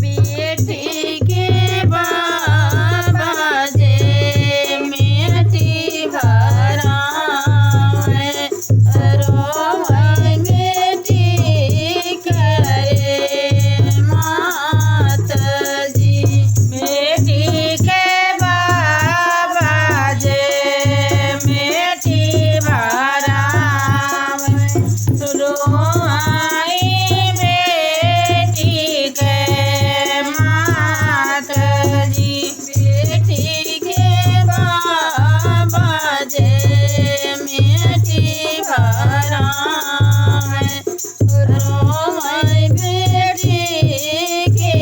बेटी के बाबा जे मेटी भरावे रोवे बेटी करे मात जी। बेटी के बाबा जे मेटी भरावे रोवाई बेटी के मात जी। बेटी के बाबा जे मेटी भरावे रोवाई बेटी के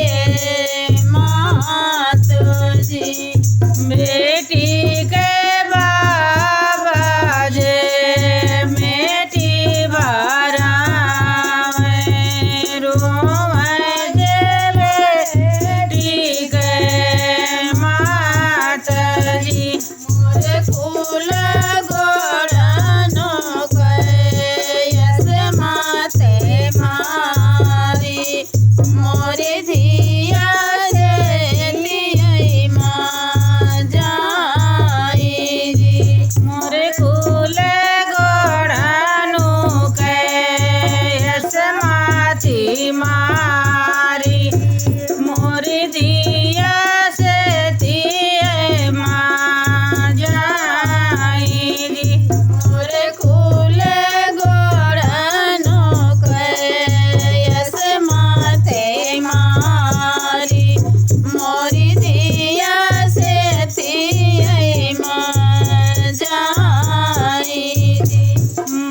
मात जी। बेटी के बाबा जे मेटी भरावे रोवे जे बेटी के मात जी। मोर फूल गोड़नो कयस माते मारी मोर धिया से लिये माँ जाई जी। मोर फूल गोड़नो कयस माती मारी मोर धिया से तिये माँ जाई जी। मोर फूल गोड़नो कयस माते मारी मोर धिया से तिये माँ जाई जी।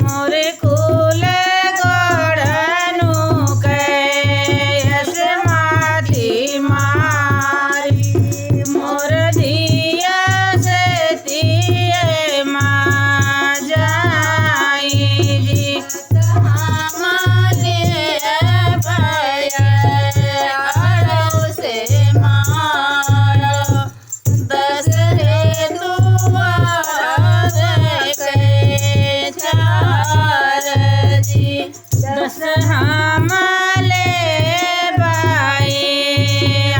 मोर फूल गोड़नो कयस माती मारी मोर धिया से तिये माँ जाई जी। हमारे भैया से मारो दसरे दुआर के चार जी। दस हमले भाई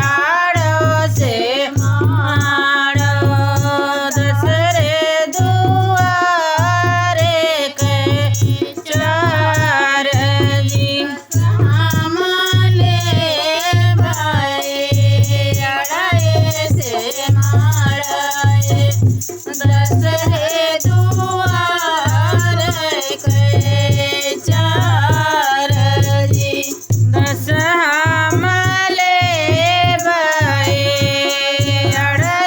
आड़ो से मारो दसरे दुआरे के चार जी। हमले भाई आड़े से मारे दसरे दुआरे के चार जी। दस हमले भाई आड़े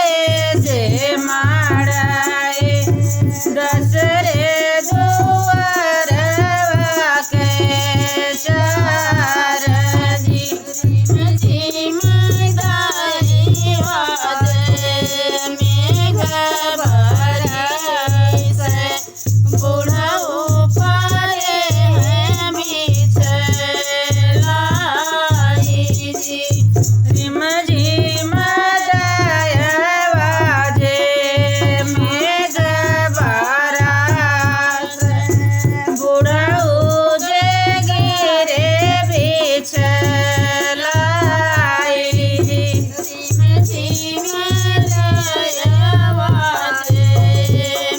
से मारे दसरे दुआरवा के चार जी। झिम दाई वाजे मेघ बरसे बुढ़ऊ पारे हैं बिछलाई जी। झिम झिम दाई वाजे मेघ बरसे बुढ़ऊ जे गिरे बिछलाई जी। झिम झिम दाई वाजे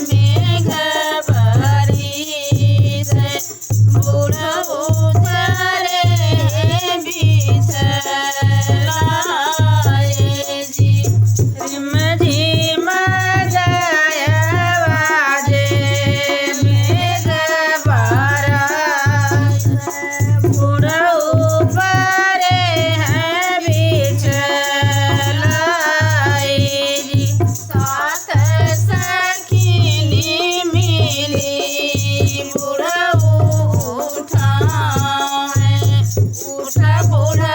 मेघ बरसे बुढ़ऊ तारे बिछलाई जी। झिम झिम दाई वाजे मेघ बरसे बुढ़ऊ पारे हैं बिछलाई जी। साथ सखिनी मिली बुढ़ऊ उठावे उठा बुढ़ऊ